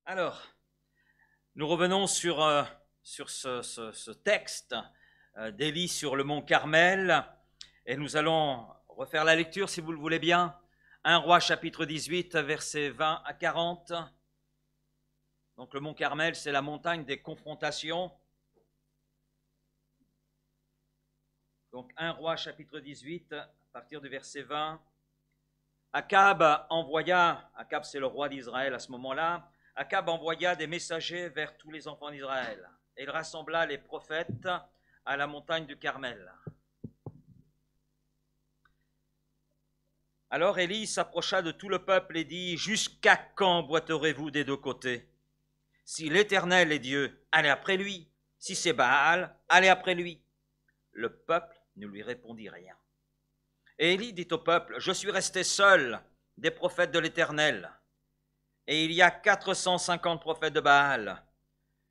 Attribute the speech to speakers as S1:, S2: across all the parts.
S1: Alors, nous revenons sur ce texte d'Élie sur le mont Carmel et nous allons refaire la lecture si vous le voulez bien. 1 Roi chapitre 18 versets 20 à 40. Donc le mont Carmel, c'est la montagne des confrontations. Donc 1 Roi chapitre 18 à partir du verset 20. Akab c'est le roi d'Israël à ce moment-là, Akab envoya des messagers vers tous les enfants d'Israël. Et il rassembla les prophètes à la montagne du Carmel. Alors Élie s'approcha de tout le peuple et dit: Jusqu'à quand boiterez-vous des deux côtés? Si l'Éternel est Dieu, allez après lui. Si c'est Baal, allez après lui. Le peuple ne lui répondit rien. Et Élie dit au peuple: Je suis resté seul des prophètes de l'Éternel, et il y a 450 prophètes de Baal.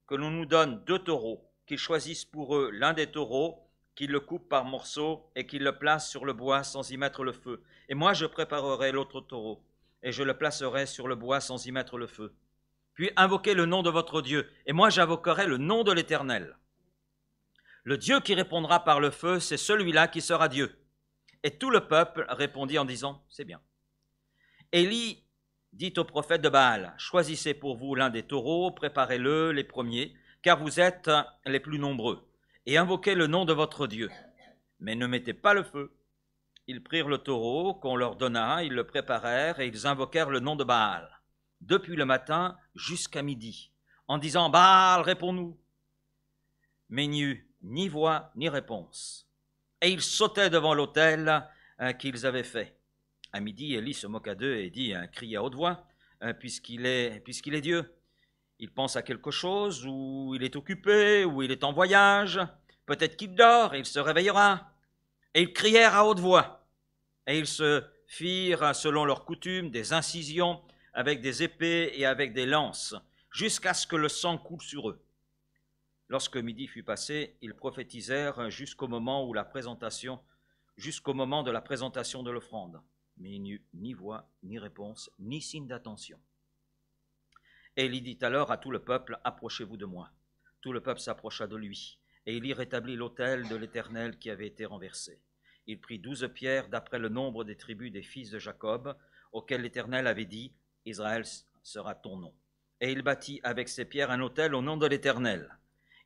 S1: Que l'on nous donne 2 taureaux, qu'ils choisissent pour eux l'un des taureaux, qu'ils le coupent par morceaux et qu'ils le placent sur le bois sans y mettre le feu. Et moi je préparerai l'autre taureau, et je le placerai sur le bois sans y mettre le feu. Puis invoquez le nom de votre Dieu, et moi j'invoquerai le nom de l'Éternel. Le Dieu qui répondra par le feu, c'est celui-là qui sera Dieu. Et tout le peuple répondit en disant: C'est bien. Élie dit au prophète de Baal: Choisissez pour vous l'un des taureaux, préparez-le, les premiers, car vous êtes les plus nombreux, et invoquez le nom de votre Dieu. Mais ne mettez pas le feu. Ils prirent le taureau qu'on leur donna, ils le préparèrent, et ils invoquèrent le nom de Baal, depuis le matin jusqu'à midi, en disant: Baal, réponds-nous. Mais il n'y eut ni voix ni réponse. Et ils sautaient devant l'autel qu'ils avaient fait. À midi, Élie se moqua d'eux et dit, crie à haute voix, puisqu'il est Dieu. Il pense à quelque chose, ou il est occupé, ou il est en voyage. Peut-être qu'il dort et il se réveillera. Et ils crièrent à haute voix. Et ils se firent, selon leur coutume, des incisions avec des épées et avec des lances, jusqu'à ce que le sang coule sur eux. Lorsque midi fut passé, ils prophétisèrent jusqu'au moment de la présentation de l'offrande. Mais il n'y eut ni voix, ni réponse, ni signe d'attention. Et il dit alors à tout le peuple: Approchez-vous de moi. Tout le peuple s'approcha de lui, et il y rétablit l'autel de l'Éternel qui avait été renversé. Il prit 12 pierres d'après le nombre des tribus des fils de Jacob, auxquels l'Éternel avait dit: Israël sera ton nom. Et il bâtit avec ces pierres un autel au nom de l'Éternel.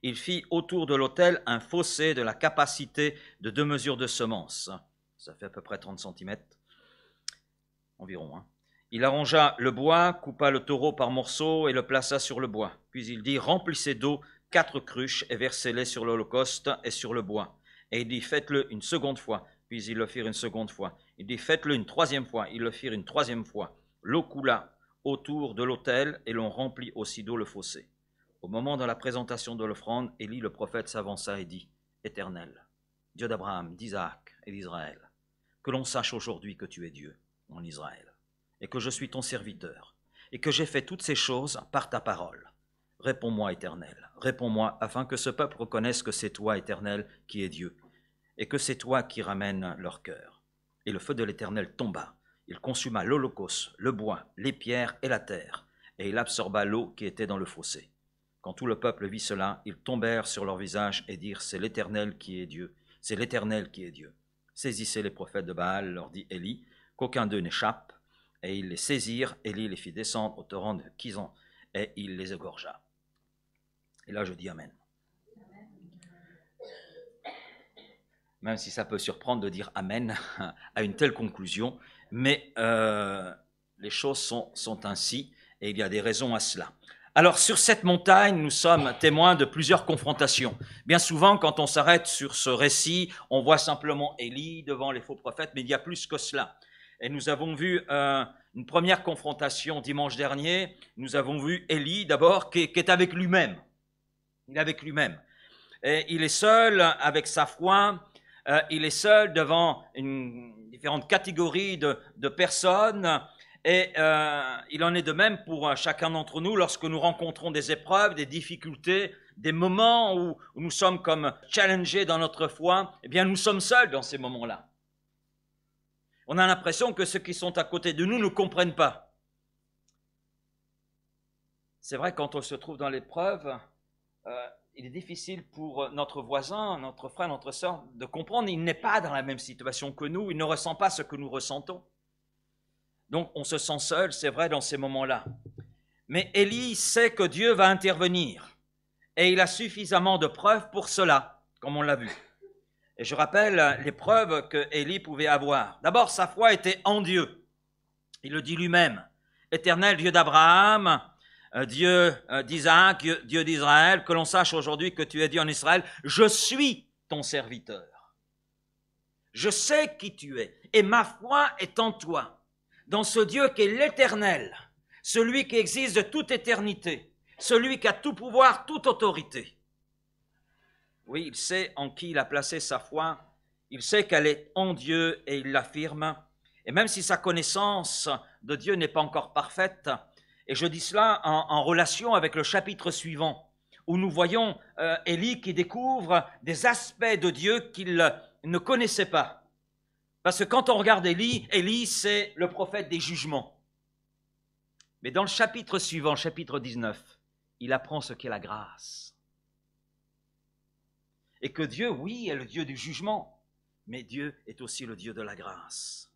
S1: Il fit autour de l'autel un fossé de la capacité de 2 mesures de semence. Ça fait à peu près 30 cm environ. Il arrangea le bois, coupa le taureau par morceaux et le plaça sur le bois. Puis il dit: Remplissez d'eau 4 cruches et versez-les sur l'holocauste et sur le bois. Et il dit: Faites-le une seconde fois. Puis ils le firent une seconde fois. Il dit: Faites-le une 3e fois. Ils le firent une 3e fois. L'eau coula autour de l'autel et l'on remplit aussi d'eau le fossé. Au moment de la présentation de l'offrande, Élie le prophète s'avança et dit: Éternel, Dieu d'Abraham, d'Isaac et d'Israël, que l'on sache aujourd'hui que tu es Dieu en Israël, et que je suis ton serviteur, et que j'ai fait toutes ces choses par ta parole. Réponds-moi, Éternel, réponds-moi, afin que ce peuple reconnaisse que c'est toi, Éternel, qui es Dieu, et que c'est toi qui ramènes leur cœur. Et le feu de l'Éternel tomba, il consuma l'holocauste, le bois, les pierres et la terre, et il absorba l'eau qui était dans le fossé. Quand tout le peuple vit cela, ils tombèrent sur leur visage et dirent: C'est l'Éternel qui est Dieu, c'est l'Éternel qui est Dieu. Saisissez les prophètes de Baal, leur dit Élie, qu'aucun d'eux n'échappe. Et ils les saisirent, Élie les fit descendre au torrent de Kison, et il les égorgea. Et là je dis Amen. Même si ça peut surprendre de dire Amen à une telle conclusion, mais les choses sont ainsi, et il y a des raisons à cela. Alors sur cette montagne, nous sommes témoins de plusieurs confrontations. Bien souvent, quand on s'arrête sur ce récit, on voit simplement Élie devant les faux prophètes, mais il y a plus que cela. Et nous avons vu une première confrontation dimanche dernier. Nous avons vu Élie d'abord qui est avec lui-même. Il est avec lui-même. Et il est seul avec sa foi. Il est seul devant une différentes catégories de personnes. Et il en est de même pour chacun d'entre nous lorsque nous rencontrons des épreuves, des difficultés, des moments où nous sommes comme challengés dans notre foi. Eh bien, nous sommes seuls dans ces moments-là. On a l'impression que ceux qui sont à côté de nous ne comprennent pas. C'est vrai, quand on se trouve dans l'épreuve, il est difficile pour notre voisin, notre frère, notre soeur de comprendre. Il n'est pas dans la même situation que nous, il ne ressent pas ce que nous ressentons. Donc on se sent seul, c'est vrai, dans ces moments-là. Mais Élie sait que Dieu va intervenir et il a suffisamment de preuves pour cela, comme on l'a vu. Et je rappelle les preuves que Élie pouvait avoir. D'abord, sa foi était en Dieu. Il le dit lui-même. Éternel Dieu d'Abraham, Dieu d'Isaac, Dieu d'Israël, que l'on sache aujourd'hui que tu es Dieu en Israël, je suis ton serviteur. Je sais qui tu es et ma foi est en toi, dans ce Dieu qui est l'Éternel, celui qui existe de toute éternité, celui qui a tout pouvoir, toute autorité. Oui, il sait en qui il a placé sa foi, il sait qu'elle est en Dieu et il l'affirme. Et même si sa connaissance de Dieu n'est pas encore parfaite, et je dis cela en relation avec le chapitre suivant, où nous voyons Élie qui découvre des aspects de Dieu qu'il ne connaissait pas. Parce que quand on regarde Élie, Élie c'est le prophète des jugements. Mais dans le chapitre suivant, chapitre 19, il apprend ce qu'est la grâce. Et que Dieu, oui, est le Dieu du jugement, mais Dieu est aussi le Dieu de la grâce.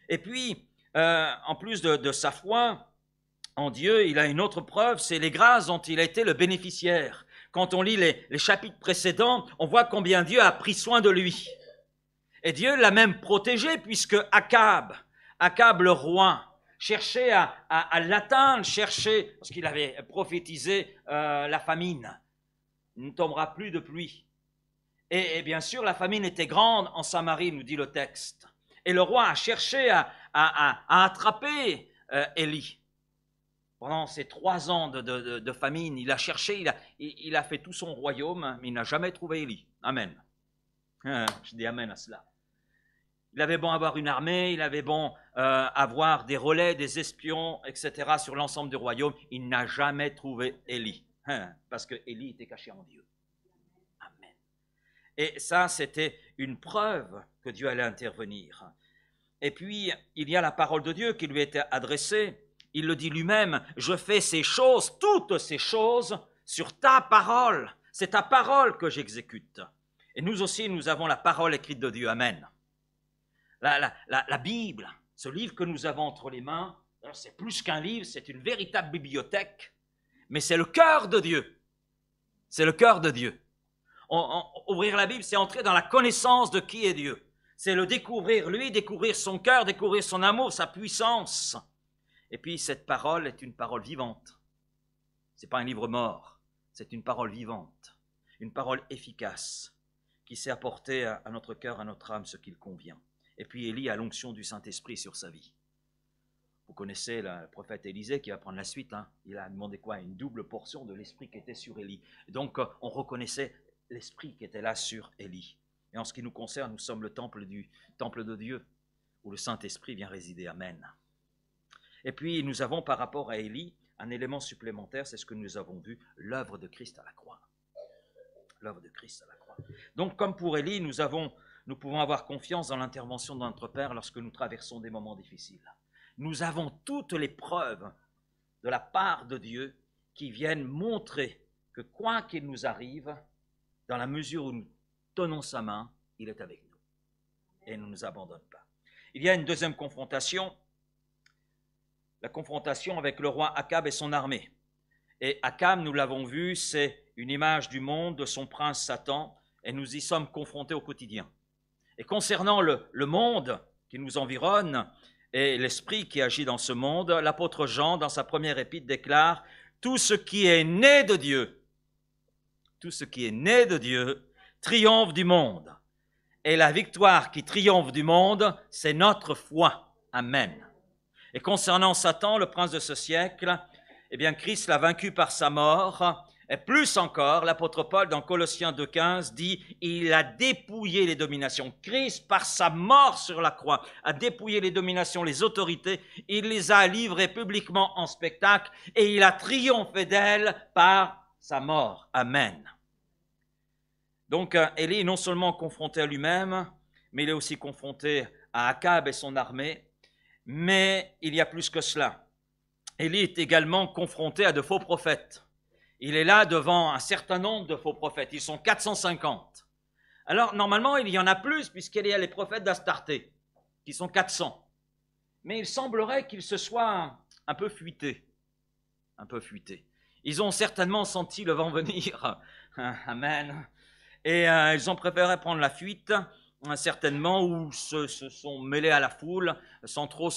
S1: Et puis, en plus de sa foi en Dieu, il a une autre preuve, c'est les grâces dont il a été le bénéficiaire. Quand on lit les chapitres précédents, on voit combien Dieu a pris soin de lui. Et Dieu l'a même protégé, puisque Akab le roi, cherchait à l'atteindre, parce qu'il avait prophétisé la famine. Il ne tombera plus de pluie. Et bien sûr, la famine était grande en Samarie, nous dit le texte. Et le roi a cherché à attraper Élie. Pendant ces 3 ans de famine, il a cherché, il a fait tout son royaume, mais il n'a jamais trouvé Élie. Amen. Je dis amen à cela. Il avait bon avoir une armée, il avait bon avoir des relais, des espions, etc. sur l'ensemble du royaume. Il n'a jamais trouvé Élie, parce que Élie était caché en Dieu. Amen. Et ça, c'était une preuve que Dieu allait intervenir. Et puis, il y a la parole de Dieu qui lui était adressée. Il le dit lui-même, je fais ces choses, toutes ces choses, sur ta parole. C'est ta parole que j'exécute. Et nous aussi, nous avons la parole écrite de Dieu. Amen. La Bible, ce livre que nous avons entre les mains, c'est plus qu'un livre, c'est une véritable bibliothèque, mais c'est le cœur de Dieu. C'est le cœur de Dieu. Ouvrir la Bible, c'est entrer dans la connaissance de qui est Dieu. C'est le découvrir lui, découvrir son cœur, découvrir son amour, sa puissance. Et puis cette parole est une parole vivante. Ce n'est pas un livre mort, c'est une parole vivante, une parole efficace qui sait apporter à notre cœur, à notre âme ce qu'il convient. Et puis Élie a l'onction du Saint-Esprit sur sa vie. Vous connaissez le prophète Élisée qui va prendre la suite. Il a demandé quoi? Une double portion de l'Esprit qui était sur Élie. Et donc on reconnaissait l'Esprit qui était là sur Élie. Et en ce qui nous concerne, nous sommes le temple de Dieu où le Saint-Esprit vient résider. Amen. Et puis nous avons par rapport à Élie un élément supplémentaire, c'est ce que nous avons vu, l'œuvre de Christ à la croix. L'œuvre de Christ à la croix. Donc comme pour Élie, nous pouvons avoir confiance dans l'intervention de notre Père lorsque nous traversons des moments difficiles. Nous avons toutes les preuves de la part de Dieu qui viennent montrer que quoi qu'il nous arrive, dans la mesure où nous tenons sa main, il est avec nous et il ne nous abandonne pas. Il y a une deuxième confrontation, la confrontation avec le roi Akab et son armée. Et Akab, nous l'avons vu, c'est une image du monde, de son prince Satan, et nous y sommes confrontés au quotidien. Et concernant le monde qui nous environne et l'esprit qui agit dans ce monde, l'apôtre Jean, dans sa première épître, déclare « Tout ce qui est né de Dieu, tout ce qui est né de Dieu triomphe du monde. Et la victoire qui triomphe du monde, c'est notre foi. Amen. » Et concernant Satan, le prince de ce siècle, eh bien Christ l'a vaincu par sa mort. Et plus encore, l'apôtre Paul, dans Colossiens 2,15, dit « Il a dépouillé les dominations. » Christ, par sa mort sur la croix, a dépouillé les dominations, les autorités. Il les a livrées publiquement en spectacle et il a triomphé d'elles par sa mort. Amen. Donc, Élie est non seulement confronté à lui-même, mais il est aussi confronté à Akab et son armée. Mais il y a plus que cela. Élie est également confronté à de faux prophètes. Il est là devant un certain nombre de faux prophètes. Ils sont 450. Alors, normalement, il y en a plus, puisqu'il y a les prophètes d'Astarté, qui sont 400. Mais il semblerait qu'ils se soient un peu fuités. Un peu fuités. Ils ont certainement senti le vent venir. Amen. Et ils ont préféré prendre la fuite, certainement, ou se sont mêlés à la foule, sans trop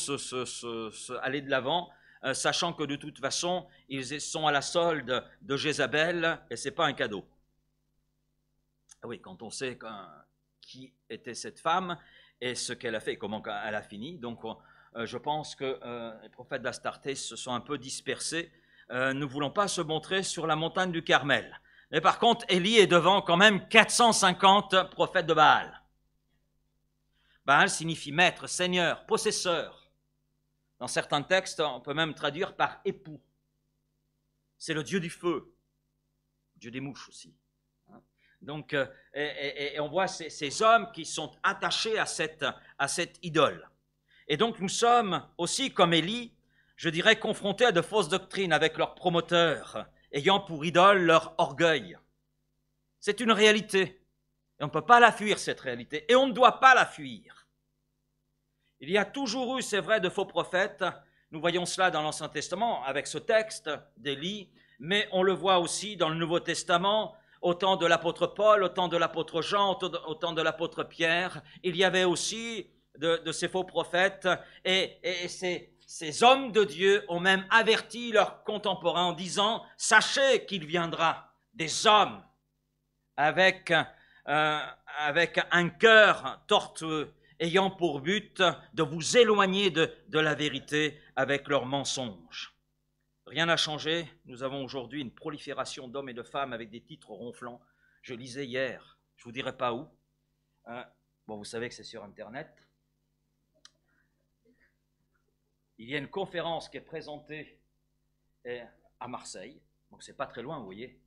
S1: aller de l'avant, sachant que de toute façon, ils sont à la solde de Jézabel, et ce n'est pas un cadeau. Oui, quand on sait qui était cette femme, et ce qu'elle a fait, et comment elle a fini, donc je pense que les prophètes d'Astarté se sont un peu dispersés, ne voulant pas se montrer sur la montagne du Carmel. Mais par contre, Élie est devant quand même 450 prophètes de Baal. Baal signifie maître, seigneur, possesseur. Dans certains textes, on peut même traduire par époux. C'est le dieu du feu, dieu des mouches aussi. Donc, et on voit ces hommes qui sont attachés à cette idole. Et donc, nous sommes aussi, comme Élie, je dirais, confrontés à de fausses doctrines avec leurs promoteurs, ayant pour idole leur orgueil. C'est une réalité. Et on ne peut pas la fuir, cette réalité. Et on ne doit pas la fuir. Il y a toujours eu, c'est vrai, de faux prophètes. Nous voyons cela dans l'Ancien Testament, avec ce texte d'Élie, mais on le voit aussi dans le Nouveau Testament, au temps de l'apôtre Paul, au temps de l'apôtre Jean, au temps de l'apôtre Pierre. Il y avait aussi de ces faux prophètes, et ces hommes de Dieu ont même averti leurs contemporains en disant « Sachez qu'il viendra des hommes avec un cœur tortueux, ayant pour but de vous éloigner de la vérité avec leurs mensonges. » Rien n'a changé. Nous avons aujourd'hui une prolifération d'hommes et de femmes avec des titres ronflants. Je lisais hier, je ne vous dirai pas où. Bon, vous savez que c'est sur Internet. Il y a une conférence qui est présentée à Marseille, donc c'est pas très loin, vous voyez.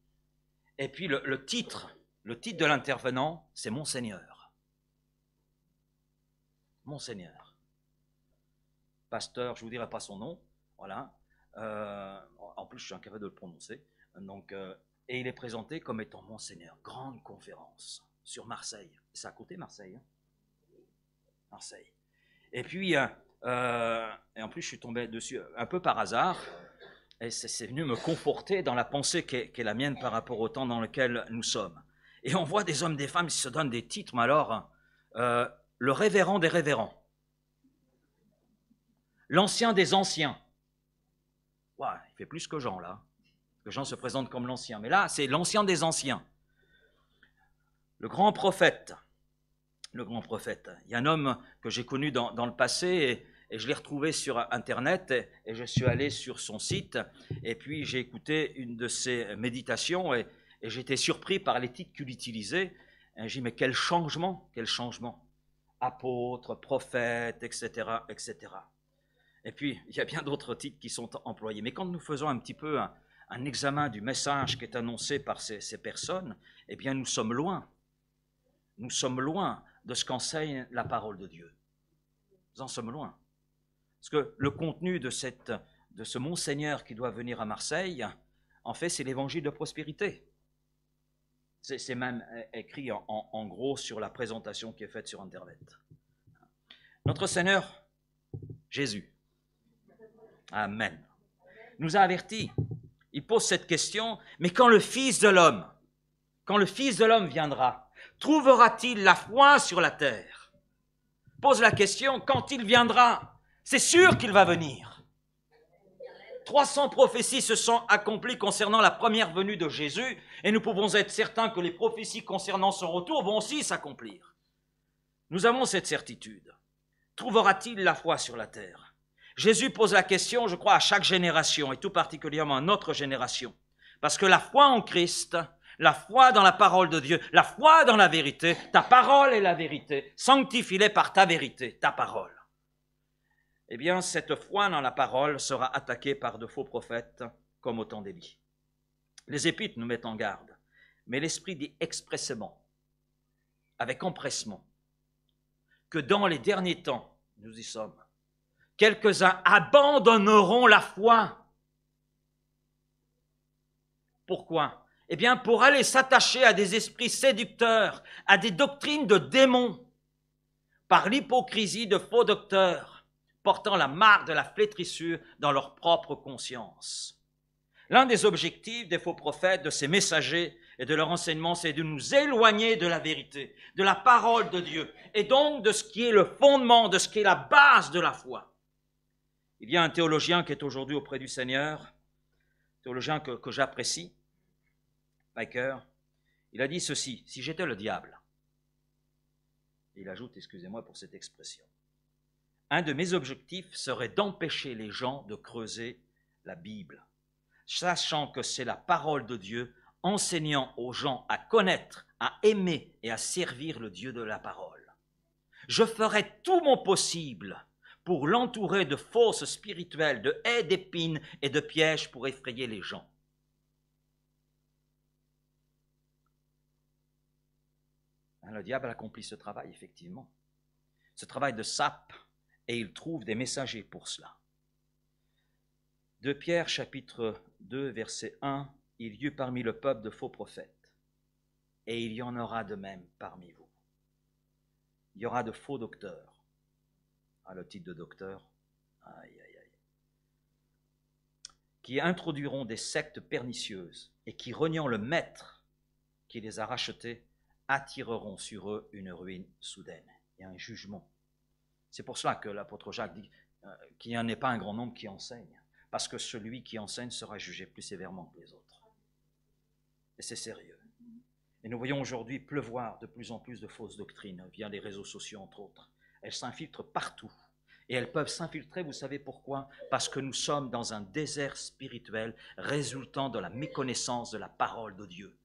S1: Et puis le titre de l'intervenant, c'est Monseigneur. Monseigneur. Pasteur, je ne vous dirai pas son nom, voilà. En plus, je suis incapable de le prononcer. Donc, et il est présenté comme étant Monseigneur. Grande conférence sur Marseille. C'est à côté Marseille. Hein, Marseille. Et puis, et en plus, je suis tombé dessus un peu par hasard. Et c'est venu me conforter dans la pensée qui est la mienne par rapport au temps dans lequel nous sommes. Et on voit des hommes, des femmes qui se donnent des titres, mais alors, le révérend des révérends, l'ancien des anciens. Ouais, il fait plus que Jean, là. Que Jean se présente comme l'ancien. Mais là, c'est l'ancien des anciens. Le grand prophète. Le grand prophète. Il y a un homme que j'ai connu dans le passé et je l'ai retrouvé sur Internet et je suis allé sur son site et puis j'ai écouté une de ses méditations et j'étais surpris par les titres qu'il utilisait. Et j'ai dit, mais quel changement, quel changement. Apôtre, prophète, etc., etc. Et puis, il y a bien d'autres titres qui sont employés. Mais quand nous faisons un petit peu un examen du message qui est annoncé par ces personnes, eh bien, nous sommes loin. Nous sommes loin de ce qu'enseigne la parole de Dieu. Nous en sommes loin. Parce que le contenu de ce Monseigneur qui doit venir à Marseille, en fait, c'est l'évangile de prospérité. C'est même écrit en gros sur la présentation qui est faite sur Internet. Notre Seigneur, Jésus, Amen, nous a avertis. Il pose cette question, mais quand le Fils de l'homme viendra, trouvera-t-il la foi sur la terre? Pose la question, quand il viendra, c'est sûr qu'il va venir. 300 prophéties se sont accomplies concernant la première venue de Jésus, et nous pouvons être certains que les prophéties concernant son retour vont aussi s'accomplir. Nous avons cette certitude. Trouvera-t-il la foi sur la terre? Jésus pose la question, je crois, à chaque génération, et tout particulièrement à notre génération. Parce que la foi en Christ, la foi dans la parole de Dieu, la foi dans la vérité, ta parole est la vérité, sanctifie-les par ta vérité, ta parole. Eh bien, cette foi dans la parole sera attaquée par de faux prophètes, comme au temps d'Élie. Les Épîtres nous mettent en garde, mais l'Esprit dit expressément, avec empressement, que dans les derniers temps, nous y sommes, quelques-uns abandonneront la foi Pourquoi? Eh bien, pour aller s'attacher à des esprits séducteurs, à des doctrines de démons, par l'hypocrisie de faux docteurs, portant la marque de la flétrissure dans leur propre conscience. L'un des objectifs des faux prophètes, de ces messagers et de leur enseignement, c'est de nous éloigner de la vérité, de la parole de Dieu, et donc de ce qui est le fondement, de ce qui est la base de la foi. Il y a un théologien qui est aujourd'hui auprès du Seigneur, théologien que j'apprécie, Piker. Il a dit ceci: si j'étais le diable, il ajoute, excusez-moi pour cette expression, un de mes objectifs serait d'empêcher les gens de creuser la Bible, sachant que c'est la parole de Dieu, enseignant aux gens à connaître, à aimer et à servir le Dieu de la parole. Je ferai tout mon possible pour l'entourer de fausses spirituelles, de haies d'épines et de pièges pour effrayer les gens. Le diable accomplit ce travail, effectivement. Ce travail de sape, et il trouve des messagers pour cela. 2 Pierre, chapitre 2, verset 1, « Il y eut parmi le peuple de faux prophètes, et il y en aura de même parmi vous. » Il y aura de faux docteurs. Ah, le titre de docteur, aïe, aïe, aïe. Qui introduiront des sectes pernicieuses, et qui, reniant le maître qui les a rachetés, attireront sur eux une ruine soudaine et un jugement. C'est pour cela que l'apôtre Jacques dit qu'il n'y en ait pas un grand nombre qui enseigne, parce que celui qui enseigne sera jugé plus sévèrement que les autres. Et c'est sérieux. Et nous voyons aujourd'hui pleuvoir de plus en plus de fausses doctrines via les réseaux sociaux, entre autres. Elles s'infiltrent partout. Et elles peuvent s'infiltrer, vous savez pourquoi? Parce que nous sommes dans un désert spirituel résultant de la méconnaissance de la parole de Dieu.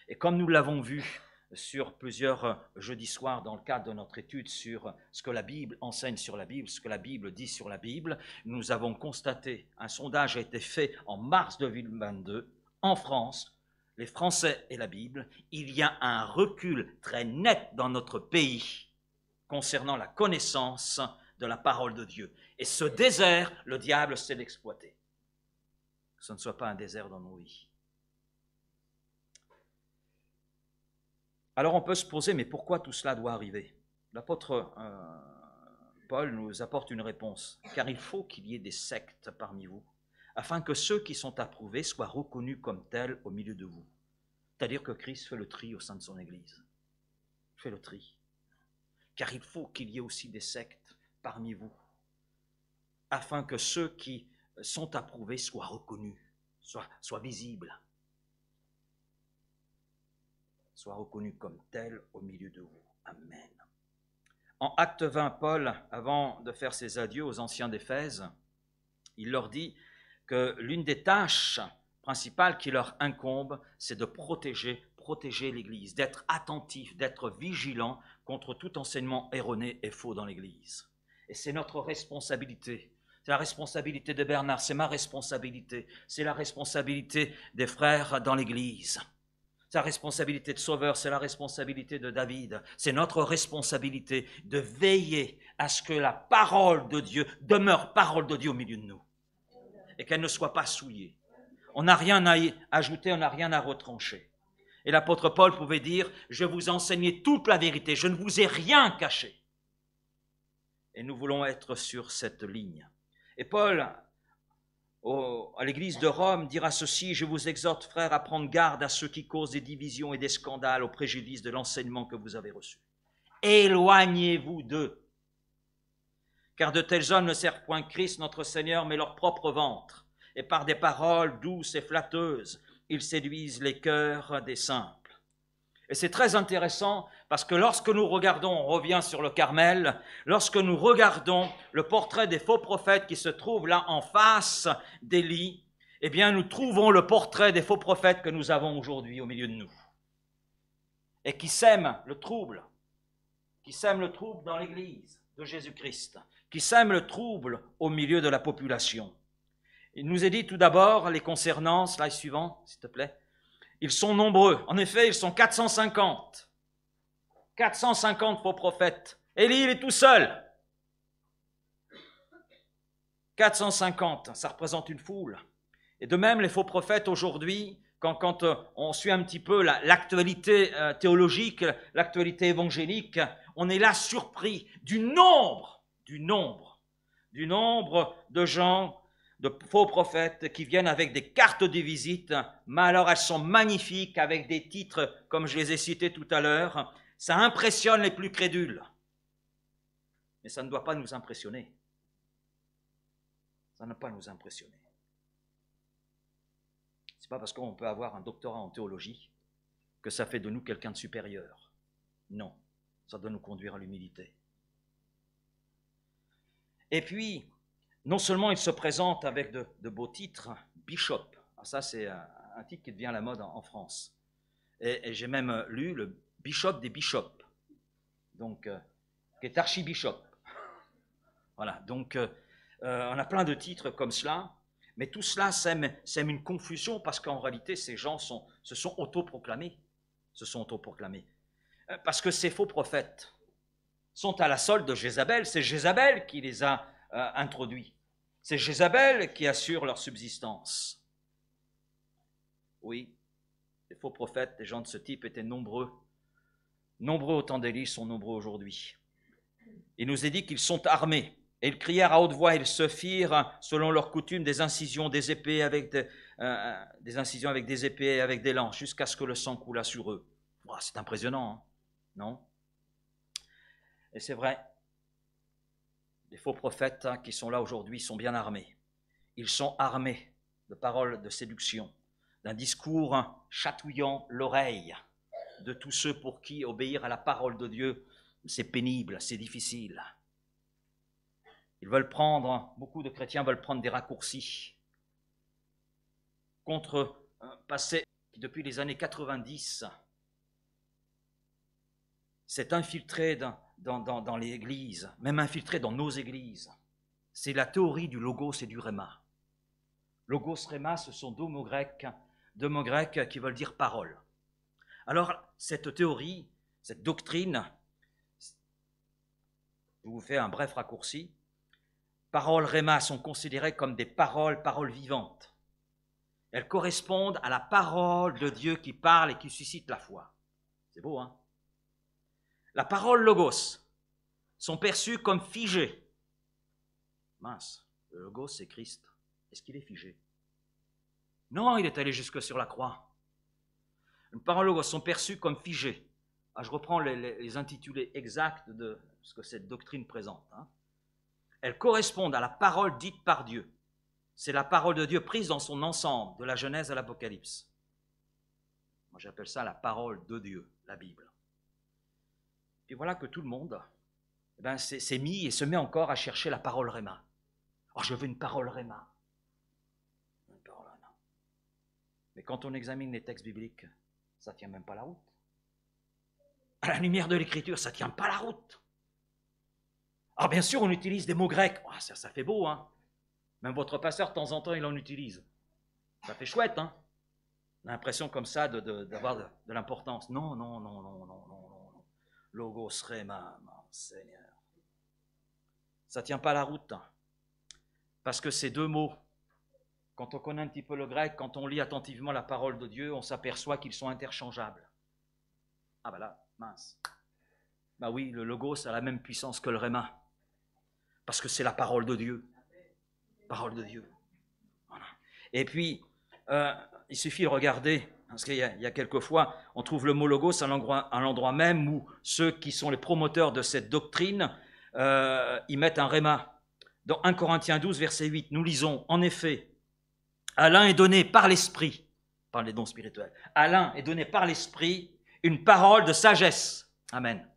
S1: Et comme nous l'avons vu sur plusieurs jeudis soirs dans le cadre de notre étude sur ce que la Bible enseigne sur la Bible, ce que la Bible dit sur la Bible, nous avons constaté, un sondage a été fait en mars 2022 en France, les Français et la Bible, il y a un recul très net dans notre pays concernant la connaissance de la parole de Dieu. Et ce désert, le diable sait l'exploiter. Que ce ne soit pas un désert dans nos vies. Alors on peut se poser, mais pourquoi tout cela doit arriver? L'apôtre Paul nous apporte une réponse. Car il faut qu'il y ait des sectes parmi vous, afin que ceux qui sont approuvés soient reconnus comme tels au milieu de vous. C'est-à-dire que Christ fait le tri au sein de son Église. Il fait le tri. Car il faut qu'il y ait aussi des sectes parmi vous, afin que ceux qui sont approuvés soient reconnus, soient visibles. Soit reconnu comme tel au milieu de vous. Amen. En Acte 20, Paul, avant de faire ses adieux aux anciens d'Éphèse, il leur dit que l'une des tâches principales qui leur incombe, c'est de protéger l'Église, d'être attentif, d'être vigilant contre tout enseignement erroné et faux dans l'Église. Et c'est notre responsabilité. C'est la responsabilité de Bernard, c'est ma responsabilité, c'est la responsabilité des frères dans l'Église. C'est la responsabilité de Sauveur, c'est la responsabilité de David. C'est notre responsabilité de veiller à ce que la parole de Dieu demeure parole de Dieu au milieu de nous. Et qu'elle ne soit pas souillée. On n'a rien à y ajouter, on n'a rien à retrancher. Et l'apôtre Paul pouvait dire, je vous enseignais toute la vérité, je ne vous ai rien caché. Et nous voulons être sur cette ligne. Et Paul, à l'église de Rome, dira ceci: je vous exhorte, frères, à prendre garde à ceux qui causent des divisions et des scandales au préjudice de l'enseignement que vous avez reçu. Éloignez-vous d'eux, car de tels hommes ne servent point Christ notre Seigneur, mais leur propre ventre, et par des paroles douces et flatteuses, ils séduisent les cœurs des simples. Et c'est très intéressant parce que lorsque nous regardons, on revient sur le Carmel, lorsque nous regardons le portrait des faux prophètes qui se trouve là en face d'Élie, eh bien nous trouvons le portrait des faux prophètes que nous avons aujourd'hui au milieu de nous. Et qui sèment le trouble dans l'Église de Jésus-Christ, qui sèment le trouble au milieu de la population. Il nous est dit tout d'abord, les concernant, slide suivant, s'il te plaît, ils sont nombreux. En effet, ils sont 450. 450 faux prophètes. Élie, il est tout seul. 450, ça représente une foule. Et de même, les faux prophètes aujourd'hui quand on suit un petit peu l'actualité théologique, l'actualité évangélique, on est là surpris du nombre de gens, de faux prophètes qui viennent avec des cartes de visite, mais alors elles sont magnifiques avec des titres comme je les ai cités tout à l'heure. Ça impressionne les plus crédules. Mais ça ne doit pas nous impressionner. Ça ne doit pas nous impressionner. C'est pas parce qu'on peut avoir un doctorat en théologie que ça fait de nous quelqu'un de supérieur. Non, ça doit nous conduire à l'humilité. Et puis, non seulement il se présente avec de beaux titres, bishop. Alors ça, c'est un titre qui devient à la mode en France. Et j'ai même lu le bishop des bishops, donc qui est archibishop. Voilà, donc on a plein de titres comme cela, mais tout cela sème une confusion parce qu'en réalité, ces gens se sont autoproclamés. Parce que ces faux prophètes sont à la solde de Jézabel. C'est Jézabel qui les a introduits. C'est Jézabel qui assure leur subsistance. Oui, les faux prophètes, les gens de ce type étaient nombreux. Nombreux au temps d'Élie, sont nombreux aujourd'hui. Il nous est dit qu'ils sont armés. Et ils crièrent à haute voix, ils se firent, selon leur coutume, des incisions, des épées avec des épées et avec des lances, jusqu'à ce que le sang coulât sur eux. Oh, c'est impressionnant, hein, non? Et c'est vrai, les faux prophètes qui sont là aujourd'hui sont bien armés. Ils sont armés de paroles de séduction, d'un discours chatouillant l'oreille de tous ceux pour qui obéir à la parole de Dieu, c'est pénible, c'est difficile. Beaucoup de chrétiens veulent prendre des raccourcis contre un passé qui, depuis les années 90, s'est infiltré dans les églises, même infiltré dans nos églises. C'est la théorie du logos et du réma. Logos, réma, ce sont deux mots grecs qui veulent dire parole. Alors, cette théorie, cette doctrine, je vous fais un bref raccourci. Paroles réma sont considérées comme des paroles vivantes. Elles correspondent à la parole de Dieu qui parle et qui suscite la foi. C'est beau, hein? La parole logos sont perçues comme figées. Mince, le logos c'est Christ. Est-ce qu'il est figé? Non, il est allé jusque sur la croix. Les paroles logos sont perçues comme figées. Ah, je reprends les intitulés exacts de ce que cette doctrine présente. Hein. Elles correspondent à la parole dite par Dieu. C'est la parole de Dieu prise dans son ensemble, de la Genèse à l'Apocalypse. Moi, j'appelle ça la parole de Dieu, la Bible. Et voilà que tout le monde s'est mis et se met encore à chercher la parole réma. Oh, je veux une parole réma. Mais quand on examine les textes bibliques, ça ne tient même pas la route. À la lumière de l'Écriture, ça ne tient pas la route. Alors bien sûr, on utilise des mots grecs. Oh, ça fait beau, hein. Même votre pasteur, de temps en temps, il en utilise. Ça fait chouette, hein. On a l'impression comme ça d'avoir de l'importance. Non. Logos, réma, Seigneur. Ça ne tient pas la route. Hein. Parce que ces deux mots, quand on connaît un petit peu le grec, quand on lit attentivement la parole de Dieu, on s'aperçoit qu'ils sont interchangeables. Ah ben là, mince. Ben oui, le logos a la même puissance que le réma. Parce que c'est la parole de Dieu. Parole de Dieu. Voilà. Et puis, il suffit de regarder, parce qu'il y a quelques fois, on trouve le mot logos à l'endroit même où ceux qui sont les promoteurs de cette doctrine y mettent un réma. Dans 1 Corinthiens 12, verset 8, nous lisons, en effet, à l'un est donné par l'Esprit, par les dons spirituels, à l'un est donné par l'Esprit une parole de sagesse. Amen.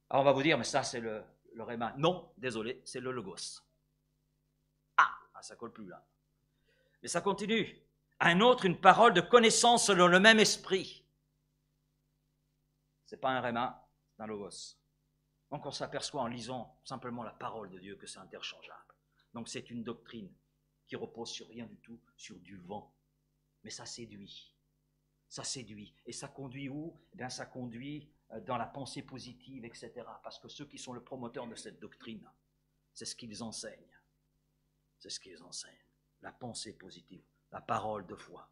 S1: Alors on va vous dire, mais ça c'est le réma. Non, désolé, c'est le logos. Ah, ça colle plus là. Mais ça continue. À un autre, une parole de connaissance selon le même esprit. Ce n'est pas un réma, c'est un logos. Donc on s'aperçoit en lisant simplement la parole de Dieu que c'est interchangeable. Donc c'est une doctrine qui repose sur rien du tout, sur du vent. Mais ça séduit. Ça séduit. Et ça conduit où? Eh bien, ça conduit dans la pensée positive, etc. Parce que ceux qui sont le promoteur de cette doctrine, c'est ce qu'ils enseignent. C'est ce qu'ils enseignent. La pensée positive, la parole de foi.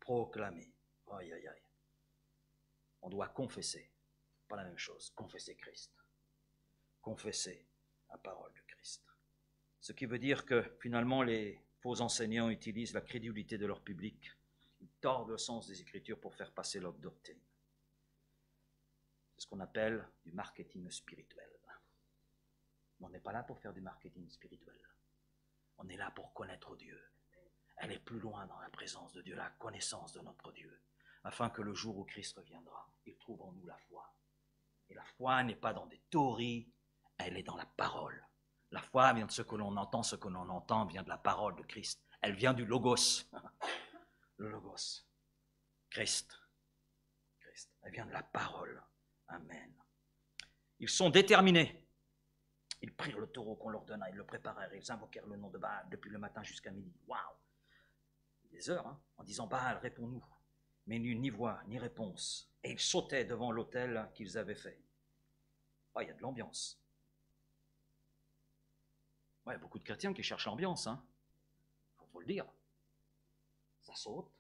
S1: proclamer. Aïe, aïe, aïe. On doit confesser, pas la même chose, confesser Christ. Confesser la parole de Christ. Ce qui veut dire que finalement les faux enseignants utilisent la crédulité de leur public. Ils tordent le sens des Écritures pour faire passer leur doctrine. C'est ce qu'on appelle du marketing spirituel. Mais on n'est pas là pour faire du marketing spirituel. On est là pour connaître Dieu. Elle est plus loin dans la présence de Dieu, la connaissance de notre Dieu, afin que le jour où Christ reviendra, il trouve en nous la foi. Et la foi n'est pas dans des théories, elle est dans la parole. La foi vient de ce que l'on entend vient de la parole de Christ. Elle vient du Logos. Le Logos. Christ. Elle vient de la parole. Amen. Ils sont déterminés. Ils prirent le taureau qu'on leur donna, ils le préparèrent, ils invoquèrent le nom de Baal depuis le matin jusqu'à midi. Waouh! Des heures, en disant Baal, réponds-nous. Mais il n'y eut ni voix, ni réponse. Et ils sautaient devant l'autel qu'ils avaient fait. Oh, il y a de l'ambiance. Ouais, beaucoup de chrétiens qui cherchent l'ambiance, faut le dire. Ça saute.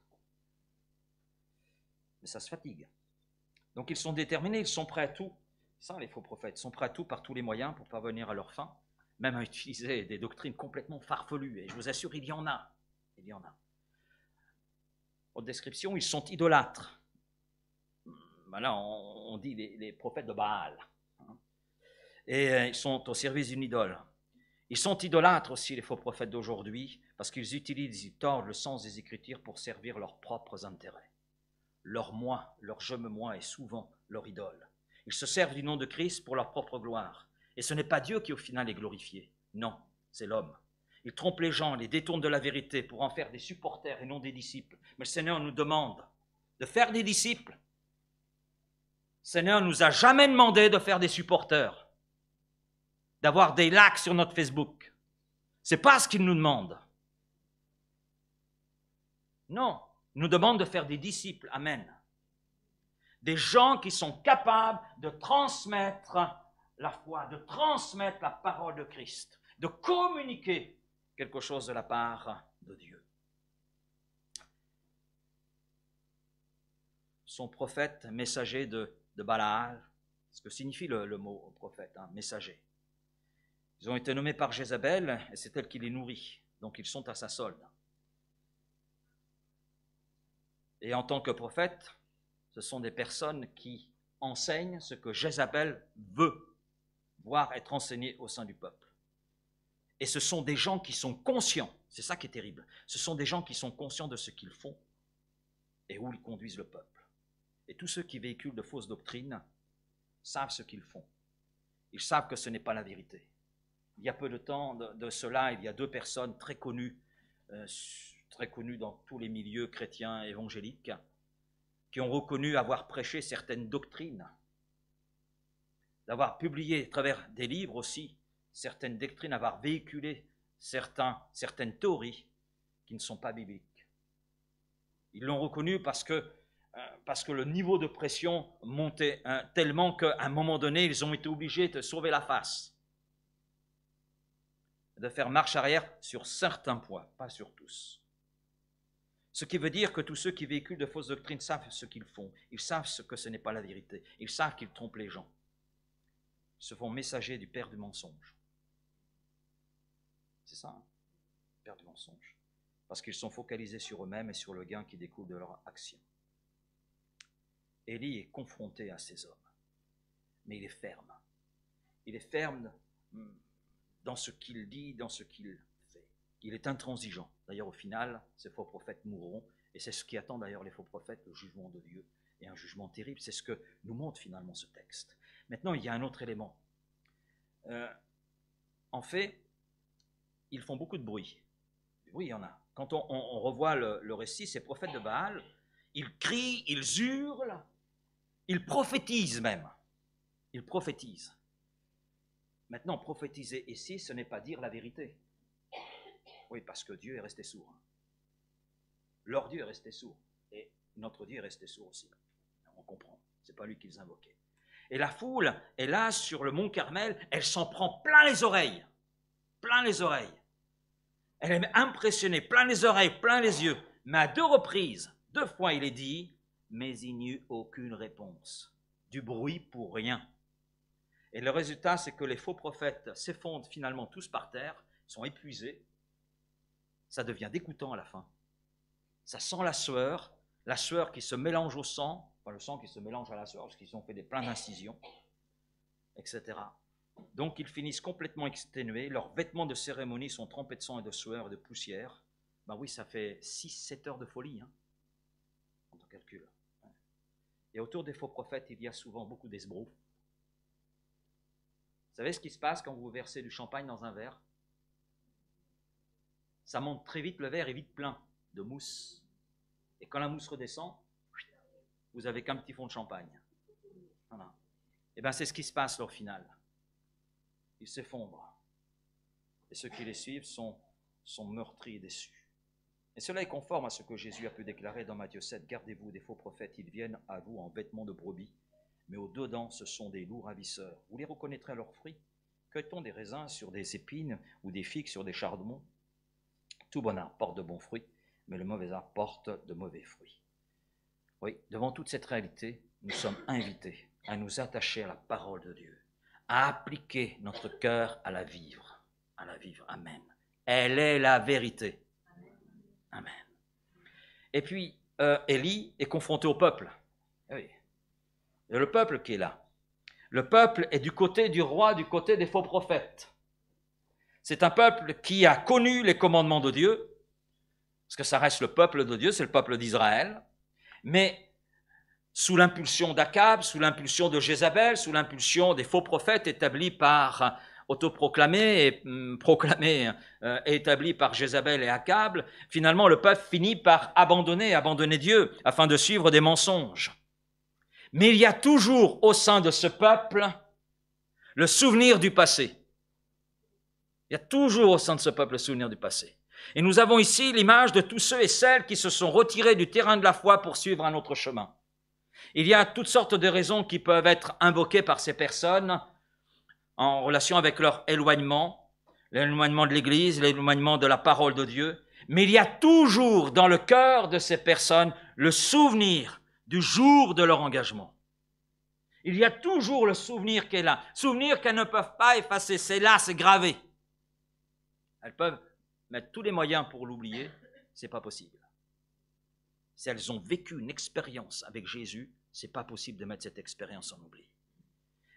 S1: Mais ça se fatigue. Donc ils sont déterminés, ils sont prêts à tout. Ça, les faux prophètes sont prêts à tout par tous les moyens pour parvenir à leur fin, même à utiliser des doctrines complètement farfelues. Et je vous assure, il y en a. Il y en a. Autre description, ils sont idolâtres. Là, on dit les prophètes de Baal. Et ils sont au service d'une idole. Ils sont idolâtres aussi, les faux prophètes d'aujourd'hui, parce qu'ils ils tordent le sens des Écritures pour servir leurs propres intérêts. Leur moi, leur je me moi est souvent leur idole. Ils se servent du nom de Christ pour leur propre gloire. Et ce n'est pas Dieu qui au final est glorifié. Non, c'est l'homme. Ils trompent les gens, les détournent de la vérité pour en faire des supporters et non des disciples. Mais le Seigneur nous demande de faire des disciples. Le Seigneur ne nous a jamais demandé de faire des supporters, d'avoir des likes sur notre Facebook. Ce n'est pas ce qu'il nous demande. Non, il nous demande de faire des disciples. Amen. Des gens qui sont capables de transmettre la foi, de transmettre la parole de Christ, de communiquer quelque chose de la part de Dieu. Son prophète, messager de Balaal, ce que signifie le mot prophète, messager. Ils ont été nommés par Jézabel et c'est elle qui les nourrit, donc ils sont à sa solde. Et en tant que prophète, ce sont des personnes qui enseignent ce que Jézabel veut voir être enseigné au sein du peuple. Et ce sont des gens qui sont conscients, c'est ça qui est terrible, ce sont des gens qui sont conscients de ce qu'ils font et où ils conduisent le peuple. Et tous ceux qui véhiculent de fausses doctrines savent ce qu'ils font. Ils savent que ce n'est pas la vérité. Il y a peu de temps de cela, il y a deux personnes très connues dans tous les milieux chrétiens évangéliques, qui ont reconnu avoir prêché certaines doctrines, d'avoir publié à travers des livres aussi certaines doctrines, avoir véhiculé certaines théories qui ne sont pas bibliques. Ils l'ont reconnu parce que le niveau de pression montait tellement qu'à un moment donné, ils ont été obligés de sauver la face, de faire marche arrière sur certains points, pas sur tous. Ce qui veut dire que tous ceux qui véhiculent de fausses doctrines savent ce qu'ils font. Ils savent que ce n'est pas la vérité. Ils savent qu'ils trompent les gens. Ils se font messagers du père du mensonge. C'est ça, père du mensonge. Parce qu'ils sont focalisés sur eux-mêmes et sur le gain qui découle de leur action. Élie est confronté à ces hommes. Mais il est ferme. Il est ferme dans ce qu'il dit, dans ce qu'il fait. Il est intransigeant. D'ailleurs, au final, ces faux prophètes mourront. Et c'est ce qui attend d'ailleurs les faux prophètes, le jugement de Dieu. Et un jugement terrible. C'est ce que nous montre finalement ce texte. Maintenant, il y a un autre élément. En fait, ils font beaucoup de bruit. Du bruit, il y en a. Quand on revoit le récit, ces prophètes de Baal, ils crient, ils hurlent, ils prophétisent même. Ils prophétisent. Maintenant, prophétiser ici, ce n'est pas dire la vérité. Oui, parce que Dieu est resté sourd. Leur Dieu est resté sourd. Et notre Dieu est resté sourd aussi. On comprend. Ce n'est pas lui qu'ils invoquaient. Et la foule est là sur le mont Carmel, elle s'en prend plein les oreilles. Plein les oreilles. Elle est impressionnée, plein les oreilles, plein les yeux. Mais à deux reprises, 2 fois il est dit, mais il n'y eut aucune réponse. Du bruit pour rien. Et le résultat, c'est que les faux prophètes s'effondrent finalement tous par terre, sont épuisés. Ça devient dégoûtant à la fin. Ça sent la sueur qui se mélange au sang, enfin le sang qui se mélange à la sueur, parce qu'ils ont fait plein d'incisions, etc. Donc ils finissent complètement exténués, leurs vêtements de cérémonie sont trempés de sang et de sueur et de poussière. Ben oui, ça fait 6-7 heures de folie, hein, quand on calcule. Et autour des faux prophètes, il y a souvent beaucoup d'esbroufs. Vous savez ce qui se passe quand vous versez du champagne dans un verre? Ça monte très vite, le verre est vite plein de mousse. Et quand la mousse redescend, vous avez qu'un petit fond de champagne. Voilà. Et bien c'est ce qui se passe là, au final. Ils s'effondrent. Et ceux qui les suivent sont meurtris et déçus. Et cela est conforme à ce que Jésus a pu déclarer dans Matthieu 7. Gardez-vous des faux prophètes, ils viennent à vous en vêtements de brebis, mais au-dedans, ce sont des loups ravisseurs. Vous les reconnaîtrez à leurs fruits. Cueille-t-on des raisins sur des épines ou des figues sur des chardons? Tout bon arbre porte de bons fruits, mais le mauvais arbre porte de mauvais fruits. Oui, devant toute cette réalité, nous sommes invités à nous attacher à la parole de Dieu, à appliquer notre cœur à la vivre. À la vivre, amen. Elle est la vérité. Amen. Et puis, Élie est confronté au peuple. Oui. Il y a le peuple qui est là. Le peuple est du côté du roi, du côté des faux prophètes. C'est un peuple qui a connu les commandements de Dieu, parce que ça reste le peuple de Dieu, c'est le peuple d'Israël, mais sous l'impulsion d'Akab, sous l'impulsion de Jézabel, sous l'impulsion des faux prophètes établis par autoproclamés et proclamés et établis par Jézabel et Akab, finalement le peuple finit par abandonner Dieu afin de suivre des mensonges. Mais il y a toujours au sein de ce peuple le souvenir du passé. Il y a toujours au sein de ce peuple le souvenir du passé. Et nous avons ici l'image de tous ceux et celles qui se sont retirés du terrain de la foi pour suivre un autre chemin. Il y a toutes sortes de raisons qui peuvent être invoquées par ces personnes en relation avec leur éloignement, l'éloignement de l'Église, l'éloignement de la parole de Dieu. Mais il y a toujours dans le cœur de ces personnes le souvenir du jour de leur engagement. Il y a toujours le souvenir qui est là, souvenir qu'elles ne peuvent pas effacer, c'est là, c'est gravé. Elles peuvent mettre tous les moyens pour l'oublier, c'est pas possible. Si elles ont vécu une expérience avec Jésus, c'est pas possible de mettre cette expérience en oubli.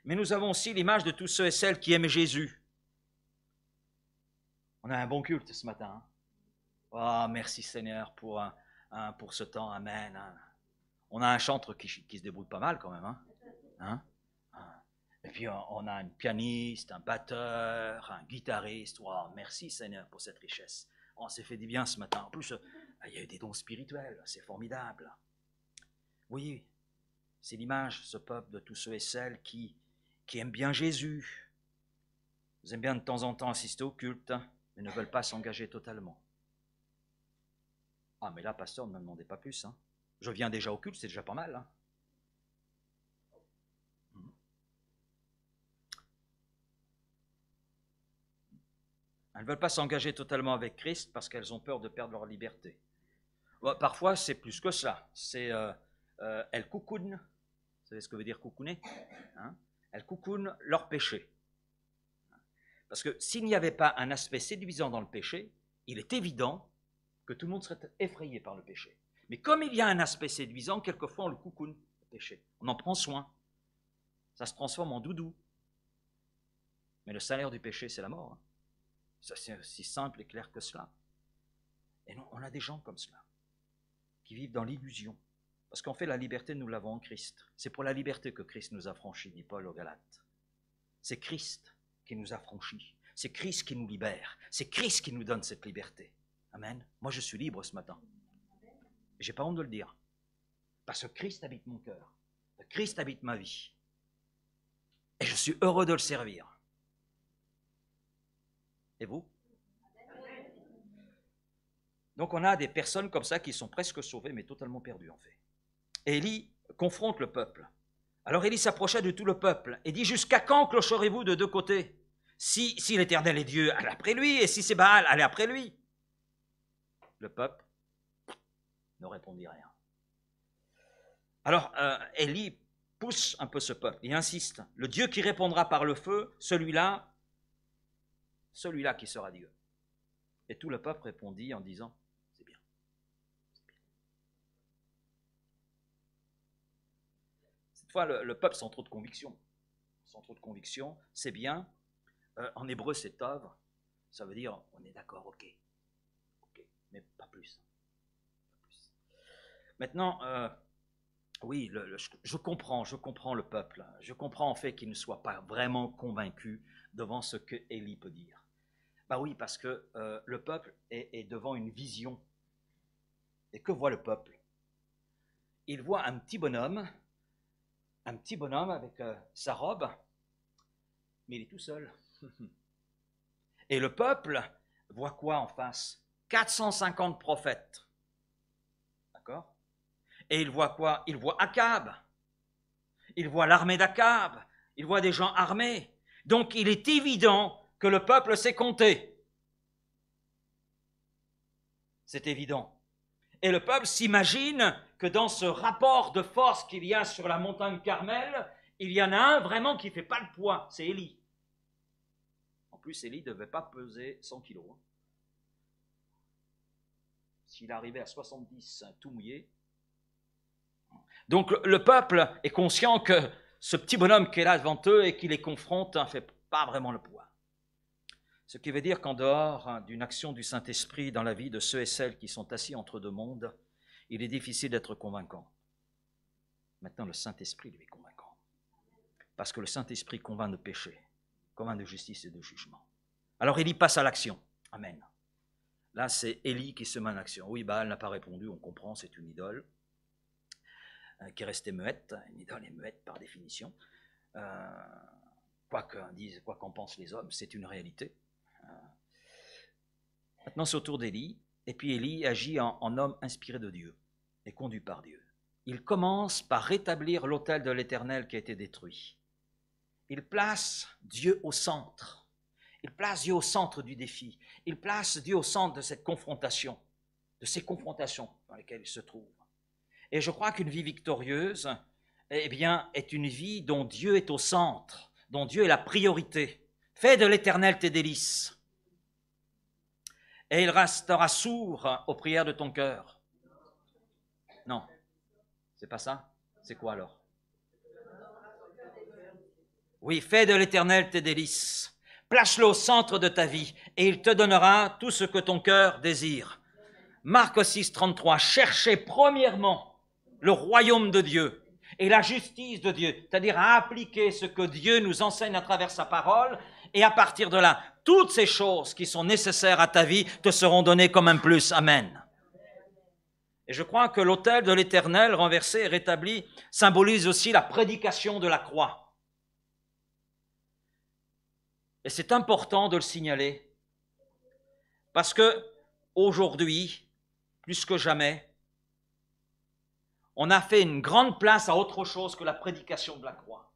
S1: Mais nous avons aussi l'image de tous ceux et celles qui aiment Jésus. On a un bon culte ce matin. Hein? Oh, merci Seigneur pour ce temps, amen. On a un chanteur qui se débrouille pas mal quand même. Hein? Et puis on a un pianiste, un batteur, un guitariste. Oh, merci Seigneur pour cette richesse. On s'est fait du bien ce matin. En plus, il y a eu des dons spirituels, c'est formidable. Oui, c'est l'image, ce peuple, de tous ceux et celles qui aiment bien Jésus. Ils aiment bien de temps en temps assister au culte, mais ne veulent pas s'engager totalement. Ah, mais là, pasteur, ne me demandez pas plus. Hein. Je viens déjà au culte, c'est déjà pas mal. Hein. Elles ne veulent pas s'engager totalement avec Christ parce qu'elles ont peur de perdre leur liberté. Parfois, c'est plus que cela. Elles coucounent. Vous savez ce que veut dire coucouner? Hein? Elles coucounent leur péché. Parce que s'il n'y avait pas un aspect séduisant dans le péché, il est évident que tout le monde serait effrayé par le péché. Mais comme il y a un aspect séduisant, quelquefois on le coucoune, le péché. On en prend soin. Ça se transforme en doudou. Mais le salaire du péché, c'est la mort. Hein. Ça, c'est aussi simple et clair que cela. Et non, on a des gens comme cela, qui vivent dans l'illusion. Parce qu'en fait, la liberté, nous l'avons en Christ. C'est pour la liberté que Christ nous a franchis, dit Paul aux Galates. C'est Christ qui nous a franchis. C'est Christ qui nous libère. C'est Christ qui nous donne cette liberté. Amen. Moi, je suis libre ce matin. Et je n'ai pas honte de le dire. Parce que Christ habite mon cœur. Christ habite ma vie. Et je suis heureux de le servir. Et vous? Donc on a des personnes comme ça qui sont presque sauvées, mais totalement perdues en fait. Et Élie confronte le peuple. Alors Élie s'approcha de tout le peuple et dit: jusqu'à quand clocherez-vous de deux côtés? Si l'Éternel est Dieu, allez après lui, et si c'est Baal, allez après lui. Le peuple ne répondit rien. Alors, Élie pousse un peu ce peuple, il insiste. Le Dieu qui répondra par le feu, celui-là qui sera Dieu. Et tout le peuple répondit en disant, c'est bien. Cette fois, le peuple sans trop de conviction. Sans trop de conviction, c'est bien. En hébreu, c'est tov. Ça veut dire, on est d'accord, ok, mais pas plus. Maintenant, oui, je comprends le peuple. Je comprends en fait qu'il ne soit pas vraiment convaincu devant ce que Élie peut dire. Bah oui, parce que le peuple est devant une vision. Et que voit le peuple? Il voit un petit bonhomme avec sa robe, mais il est tout seul. Et le peuple voit quoi en face? 450 prophètes. D'accord? Et il voit quoi? Il voit Akab. Il voit l'armée d'Akab. Il voit des gens armés. Donc il est évident que le peuple sait compter. C'est évident. Et le peuple s'imagine que dans ce rapport de force qu'il y a sur la montagne Carmel, il y en a un vraiment qui ne fait pas le poids, c'est Élie. En plus, Élie ne devait pas peser 100 kilos. S'il arrivait à 70 tout mouillé. Donc le peuple est conscient que ce petit bonhomme qui est là devant eux et qui les confronte ne fait pas vraiment le poids. Ce qui veut dire qu'en dehors d'une action du Saint-Esprit dans la vie de ceux et celles qui sont assis entre deux mondes, il est difficile d'être convaincant. Maintenant, le Saint-Esprit lui est convaincant. Parce que le Saint-Esprit convainc de péché, convainc de justice et de jugement. Alors Élie passe à l'action. Amen. Là, c'est Élie qui se met en action. Oui, Baal n'a pas répondu, on comprend, c'est une idole qui est restée muette. Une idole est muette par définition. Quoi qu'en pensent les hommes, c'est une réalité. Maintenant, c'est au tour d'Élie. Et puis Élie agit en homme inspiré de Dieu et conduit par Dieu. Il commence par rétablir l'autel de l'Éternel qui a été détruit. Il place Dieu au centre. Il place Dieu au centre du défi. Il place Dieu au centre de cette confrontation, de ces confrontations dans lesquelles il se trouve. Et je crois qu'une vie victorieuse, eh bien, est une vie dont Dieu est au centre, dont Dieu est la priorité. Fais de l'Éternel tes délices. Et il restera sourd aux prières de ton cœur. Non, c'est pas ça. C'est quoi alors? Oui, fais de l'Éternel tes délices. Place-le au centre de ta vie et il te donnera tout ce que ton cœur désire. Marc 6, 33. Cherchez premièrement le royaume de Dieu et la justice de Dieu, c'est-à-dire à appliquer ce que Dieu nous enseigne à travers sa parole, et à partir de là, toutes ces choses qui sont nécessaires à ta vie te seront données comme un plus. Amen. Et je crois que l'autel de l'Éternel renversé et rétabli symbolise aussi la prédication de la croix. Et c'est important de le signaler, parce que aujourd'hui, plus que jamais, on a fait une grande place à autre chose que la prédication de la croix.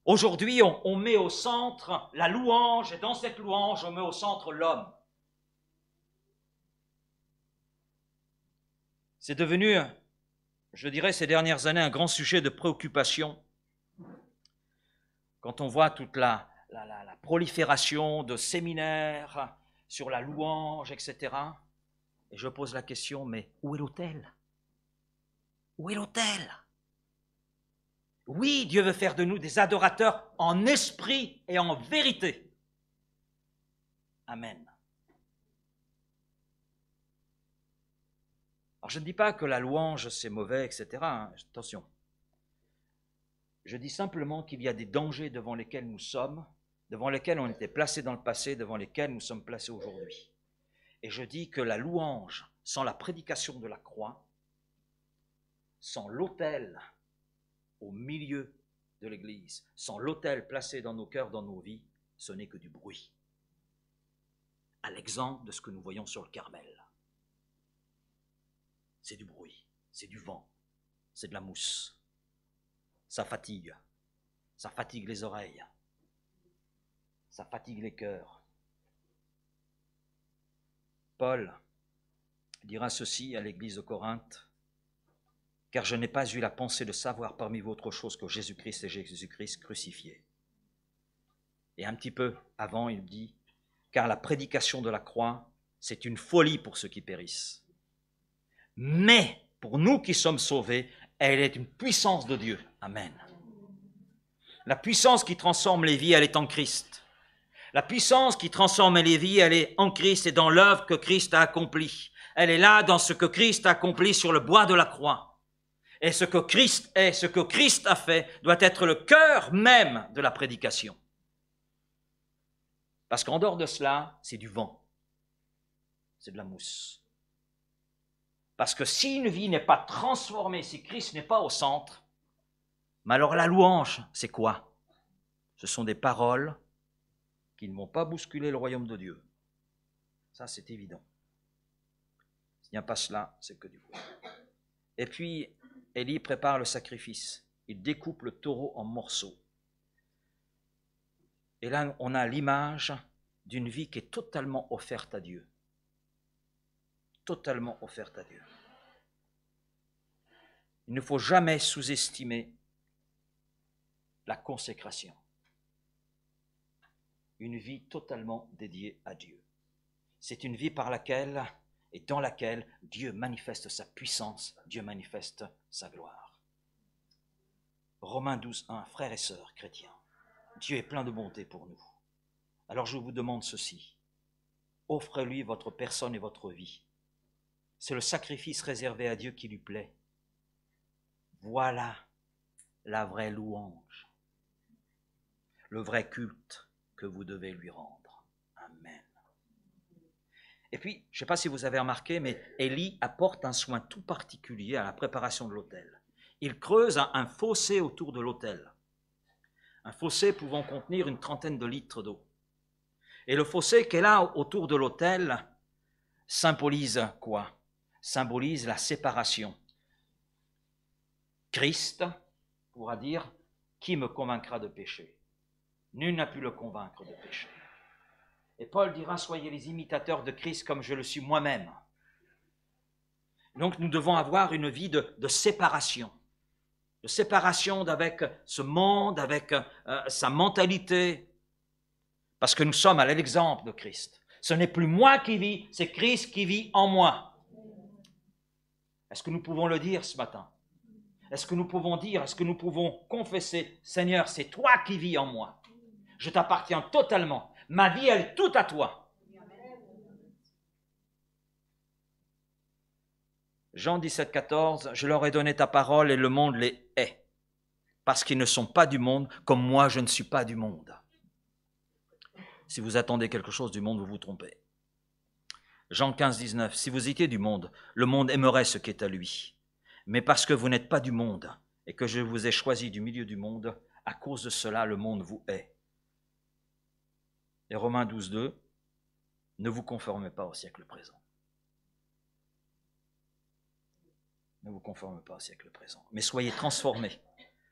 S1: Aujourd'hui, on met au centre la louange, et dans cette louange, on met au centre l'homme. C'est devenu, je dirais, ces dernières années, un grand sujet de préoccupation. Quand on voit toute la prolifération de séminaires sur la louange, etc., et je pose la question, mais où est l'autel? Où est l'autel? Oui, Dieu veut faire de nous des adorateurs en esprit et en vérité. Amen. Alors je ne dis pas que la louange c'est mauvais, etc. Attention. Je dis simplement qu'il y a des dangers devant lesquels nous sommes, devant lesquels on était placés dans le passé, devant lesquels nous sommes placés aujourd'hui. Et je dis que la louange, sans la prédication de la croix, sans l'autel au milieu de l'Église, sans l'autel placé dans nos cœurs, dans nos vies, ce n'est que du bruit. À l'exemple de ce que nous voyons sur le Carmel. C'est du bruit, c'est du vent, c'est de la mousse. Ça fatigue les oreilles, ça fatigue les cœurs. Paul dira ceci à l'église de Corinthe, car je n'ai pas eu la pensée de savoir parmi vous autre chose que Jésus-Christ et Jésus-Christ crucifié. Et un petit peu avant, il dit, car la prédication de la croix, c'est une folie pour ceux qui périssent. Mais pour nous qui sommes sauvés, elle est une puissance de Dieu. Amen. La puissance qui transforme les vies, elle est en Christ. La puissance qui transforme les vies, elle est en Christ et dans l'œuvre que Christ a accomplie. Elle est là dans ce que Christ a accompli sur le bois de la croix. Et ce que Christ est, ce que Christ a fait, doit être le cœur même de la prédication. Parce qu'en dehors de cela, c'est du vent. C'est de la mousse. Parce que si une vie n'est pas transformée, si Christ n'est pas au centre, mais alors la louange, c'est quoi? Ce sont des paroles qui ne vont pas bousculer le royaume de Dieu. Ça, c'est évident. S'il n'y a pas cela, c'est que du vent. Et puis, Élie prépare le sacrifice. Il découpe le taureau en morceaux. Et là, on a l'image d'une vie qui est totalement offerte à Dieu. Totalement offerte à Dieu. Il ne faut jamais sous-estimer la consécration. Une vie totalement dédiée à Dieu. C'est une vie par laquelle et dans laquelle Dieu manifeste sa puissance, Dieu manifeste sa gloire. Romains 12, 1, frères et sœurs chrétiens, Dieu est plein de bonté pour nous. Alors je vous demande ceci, offrez-lui votre personne et votre vie. C'est le sacrifice réservé à Dieu qui lui plaît. Voilà la vraie louange, le vrai culte que vous devez lui rendre. Amen. Et puis, je ne sais pas si vous avez remarqué, mais Élie apporte un soin tout particulier à la préparation de l'autel. Il creuse un fossé autour de l'autel. Un fossé pouvant contenir une trentaine de litres d'eau. Et le fossé qui est là autour de l'autel symbolise quoi? Symbolise la séparation. Christ pourra dire, qui me convaincra de péché? Nul n'a pu le convaincre de péché. Et Paul dira, soyez les imitateurs de Christ comme je le suis moi-même. Donc nous devons avoir une vie de séparation. De séparation avec ce monde, avec sa mentalité. Parce que nous sommes à l'exemple de Christ. Ce n'est plus moi qui vis, c'est Christ qui vit en moi. Est-ce que nous pouvons le dire ce matin? Est-ce que nous pouvons dire, est-ce que nous pouvons confesser, Seigneur, c'est toi qui vis en moi. Je t'appartiens totalement. Ma vie, elle est toute à toi. Jean 17, 14, je leur ai donné ta parole et le monde les hait, parce qu'ils ne sont pas du monde, comme moi je ne suis pas du monde. Si vous attendez quelque chose du monde, vous vous trompez. Jean 15, 19, si vous étiez du monde, le monde aimerait ce qui est à lui. Mais parce que vous n'êtes pas du monde et que je vous ai choisi du milieu du monde, à cause de cela, le monde vous hait. Et Romains 12, 2, ne vous conformez pas au siècle présent. Ne vous conformez pas au siècle présent, mais soyez transformés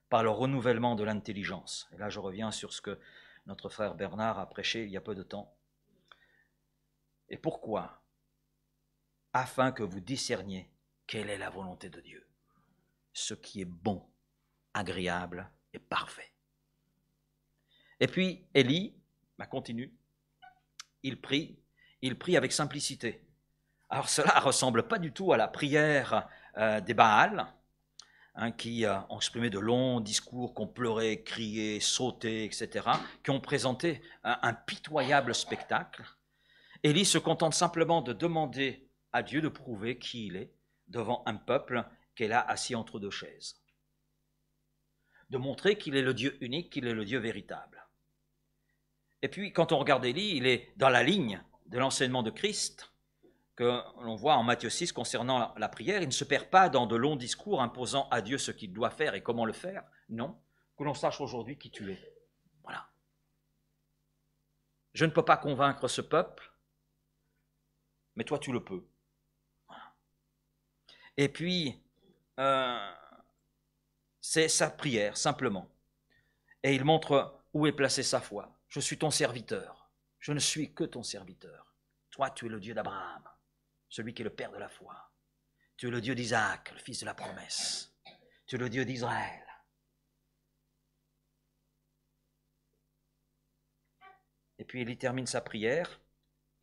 S1: par le renouvellement de l'intelligence. Et là, je reviens sur ce que notre frère Bernard a prêché il y a peu de temps. Et pourquoi? Afin que vous discerniez quelle est la volonté de Dieu, ce qui est bon, agréable et parfait. Et puis, Élie continue, il prie avec simplicité. Alors cela ne ressemble pas du tout à la prière des Baals, qui ont exprimé de longs discours, qui ont pleuré, crié, sauté, etc., qui ont présenté un pitoyable spectacle. Élie se contente simplement de demander à Dieu de prouver qui il est devant un peuple qui est là assis entre deux chaises. De montrer qu'il est le Dieu unique, qu'il est le Dieu véritable. Et puis, quand on regarde Élie, il est dans la ligne de l'enseignement de Christ, que l'on voit en Matthieu 6 concernant la prière. Il ne se perd pas dans de longs discours imposant à Dieu ce qu'il doit faire et comment le faire. Non, que l'on sache aujourd'hui qui tu es. Voilà. Je ne peux pas convaincre ce peuple, mais toi tu le peux. Voilà. Et puis, c'est sa prière, simplement. Et il montre où est placée sa foi. Je suis ton serviteur. Je ne suis que ton serviteur. Toi, tu es le Dieu d'Abraham, celui qui est le père de la foi. Tu es le Dieu d'Isaac, le fils de la promesse. Tu es le Dieu d'Israël. Et puis il y termine sa prière,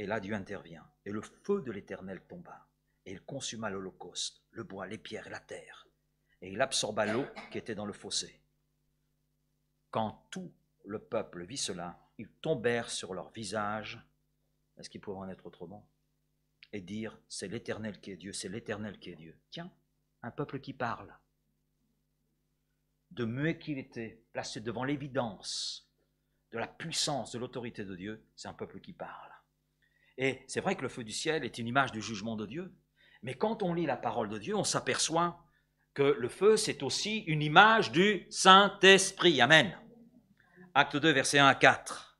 S1: et là Dieu intervient. Et le feu de l'Éternel tomba, et il consuma l'holocauste, le bois, les pierres et la terre. Et il absorba l'eau qui était dans le fossé. Quand tout le peuple vit cela, ils tombèrent sur leur visage. Est-ce qu'il pouvait en être autrement? Et dire, c'est l'Éternel qui est Dieu, c'est l'Éternel qui est Dieu. Tiens, un peuple qui parle. De muet qu'il était, placé devant l'évidence de la puissance, de l'autorité de Dieu, c'est un peuple qui parle. Et c'est vrai que le feu du ciel est une image du jugement de Dieu, mais quand on lit la parole de Dieu, on s'aperçoit que le feu, c'est aussi une image du Saint-Esprit. Amen. Acte 2, versets 1 à 4.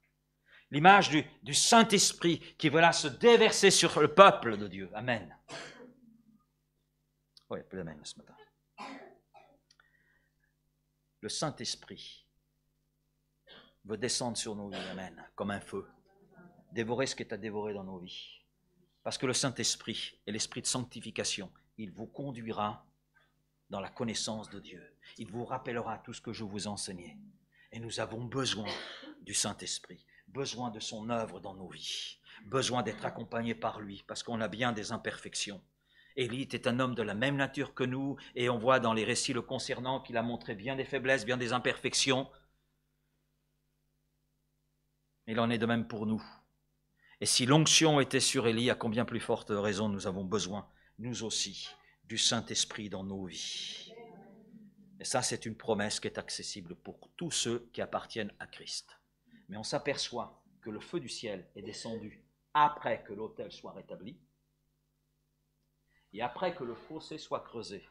S1: L'image du Saint-Esprit qui voilà se déverser sur le peuple de Dieu. Amen. Oui, plus d'amen ce matin. Le Saint-Esprit veut descendre sur nos vies, amen, comme un feu. Dévorer ce qui est à dévorer dans nos vies. Parce que le Saint-Esprit est l'esprit de sanctification. Il vous conduira dans la connaissance de Dieu. Il vous rappellera tout ce que je vous enseignais. Et nous avons besoin du Saint-Esprit, besoin de son œuvre dans nos vies, besoin d'être accompagnés par lui, parce qu'on a bien des imperfections. Élie était un homme de la même nature que nous, et on voit dans les récits le concernant qu'il a montré bien des faiblesses, bien des imperfections. Il en est de même pour nous. Et si l'onction était sur Élie, à combien plus forte raison nous avons besoin, nous aussi, du Saint-Esprit dans nos vies. Et ça, c'est une promesse qui est accessible pour tous ceux qui appartiennent à Christ. Mais on s'aperçoit que le feu du ciel est descendu après que l'autel soit rétabli et après que le fossé soit creusé.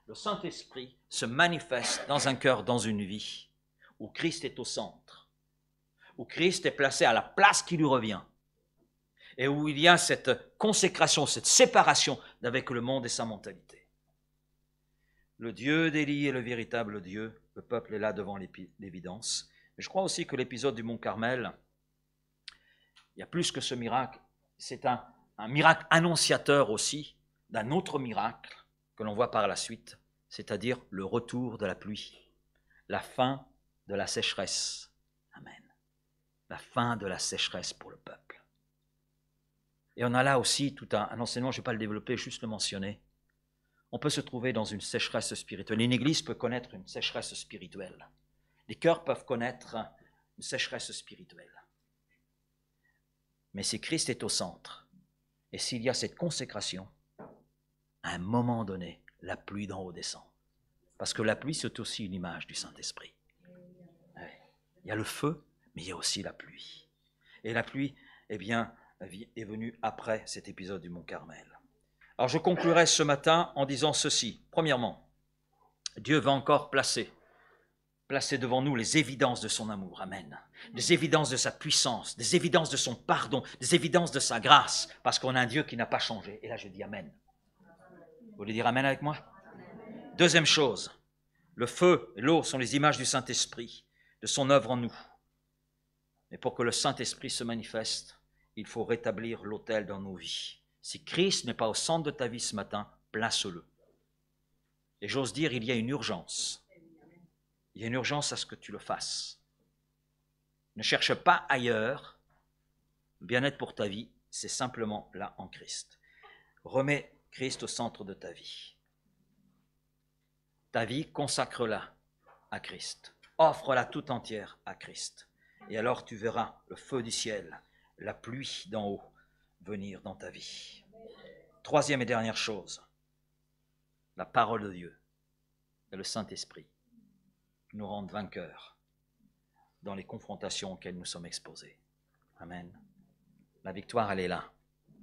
S1: Le Saint-Esprit se manifeste dans un cœur, dans une vie, où Christ est au centre, où Christ est placé à la place qui lui revient, et où il y a cette consécration, cette séparation avec le monde et sa mentalité. Le Dieu d'Élie est le véritable Dieu, le peuple est là devant l'évidence. Mais je crois aussi que l'épisode du Mont Carmel, il y a plus que ce miracle, c'est un miracle annonciateur aussi d'un autre miracle que l'on voit par la suite, c'est-à-dire le retour de la pluie, la fin de la sécheresse. Amen. La fin de la sécheresse pour le peuple. Et on a là aussi tout un enseignement, je ne vais pas le développer, juste le mentionner. On peut se trouver dans une sécheresse spirituelle. Une église peut connaître une sécheresse spirituelle. Les cœurs peuvent connaître une sécheresse spirituelle. Mais si Christ est au centre, et s'il y a cette consécration, à un moment donné, la pluie d'en haut descend. Parce que la pluie, c'est aussi une image du Saint-Esprit. Il y a le feu, mais il y a aussi la pluie. Et la pluie, eh bien, est venue après cet épisode du Mont Carmel. Alors je conclurai ce matin en disant ceci. Premièrement, Dieu va encore placer devant nous les évidences de son amour. Amen. Des évidences de sa puissance, des évidences de son pardon, des évidences de sa grâce, parce qu'on a un Dieu qui n'a pas changé. Et là je dis Amen. Vous voulez dire Amen avec moi? Deuxième chose, le feu et l'eau sont les images du Saint-Esprit, de son œuvre en nous. Mais pour que le Saint-Esprit se manifeste, il faut rétablir l'autel dans nos vies. Si Christ n'est pas au centre de ta vie ce matin, place-le. Et j'ose dire, il y a une urgence. Il y a une urgence à ce que tu le fasses. Ne cherche pas ailleurs. Le bien-être pour ta vie, c'est simplement là en Christ. Remets Christ au centre de ta vie. Ta vie, consacre-la à Christ. Offre-la tout entière à Christ. Et alors tu verras le feu du ciel, la pluie d'en haut venir dans ta vie. Troisième et dernière chose, la parole de Dieu et le Saint-Esprit nous rendent vainqueurs dans les confrontations auxquelles nous sommes exposés. Amen. La victoire, elle est là.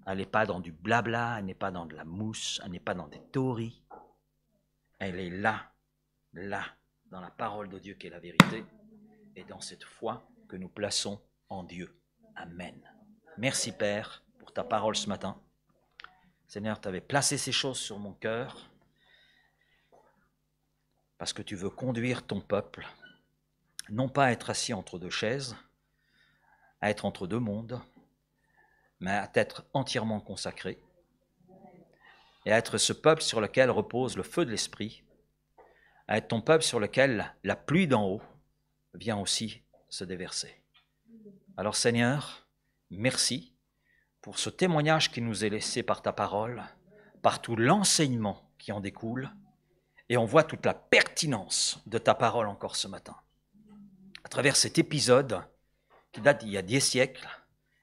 S1: Elle n'est pas dans du blabla, elle n'est pas dans de la mousse, elle n'est pas dans des théories. Elle est là, dans la parole de Dieu qui est la vérité, et dans cette foi que nous plaçons en Dieu. Amen. Merci Père pour ta parole ce matin. Seigneur, tu avais placé ces choses sur mon cœur parce que tu veux conduire ton peuple, non pas à être assis entre deux chaises, à être entre deux mondes, mais à être entièrement consacré et à être ce peuple sur lequel repose le feu de l'Esprit à être ton peuple sur lequel la pluie d'en haut vient aussi se déverser. Alors Seigneur, merci pour ce témoignage qui nous est laissé par ta parole, par tout l'enseignement qui en découle, et on voit toute la pertinence de ta parole encore ce matin. À travers cet épisode qui date d'il y a des siècles,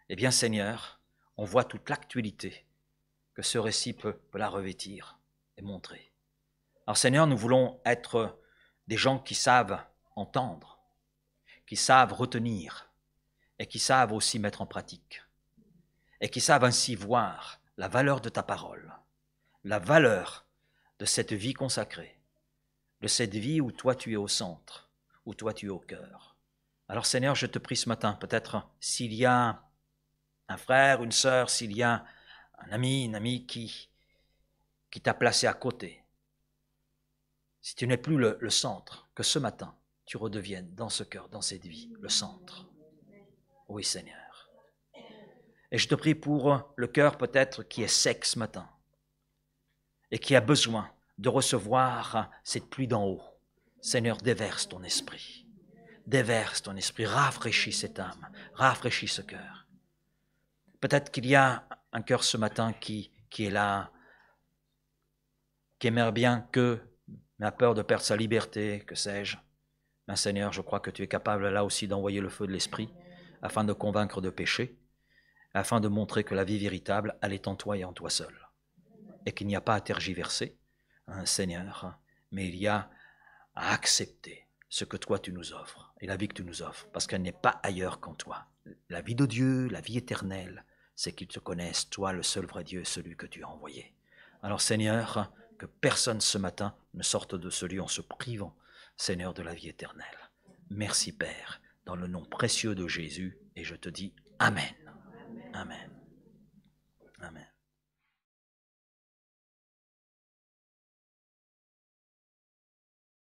S1: eh bien Seigneur, on voit toute l'actualité que ce récit peut la revêtir et montrer. Alors Seigneur, nous voulons être des gens qui savent entendre, qui savent retenir et qui savent aussi mettre en pratique et qui savent ainsi voir la valeur de ta parole, la valeur de cette vie consacrée, de cette vie où toi tu es au centre, où toi tu es au cœur. Alors Seigneur, je te prie ce matin, peut-être s'il y a un frère, une sœur, s'il y a un ami, une amie qui t'a placé à côté, si tu n'es plus le centre, que ce matin, tu redeviennes dans ce cœur, dans cette vie, le centre. Oui Seigneur. Et je te prie pour le cœur peut-être qui est sec ce matin et qui a besoin de recevoir cette pluie d'en haut. Seigneur, déverse ton esprit. Déverse ton esprit, rafraîchis cette âme, rafraîchis ce cœur. Peut-être qu'il y a un cœur ce matin qui est là, qui aimerait bien mais a peur de perdre sa liberté, que sais-je. Mais Seigneur, je crois que tu es capable là aussi d'envoyer le feu de l'esprit afin de convaincre de péché, afin de montrer que la vie véritable, elle est en toi et en toi seul. Et qu'il n'y a pas à tergiverser, Seigneur, mais il y a à accepter ce que toi tu nous offres et la vie que tu nous offres, parce qu'elle n'est pas ailleurs qu'en toi. La vie de Dieu, la vie éternelle, c'est qu'ils te connaissent, toi le seul vrai Dieu, celui que tu as envoyé. Alors Seigneur, que personne ce matin ne sorte de ce lieu en se privant, Seigneur, de la vie éternelle. Merci Père, dans le nom précieux de Jésus, et je te dis Amen. Amen. Amen.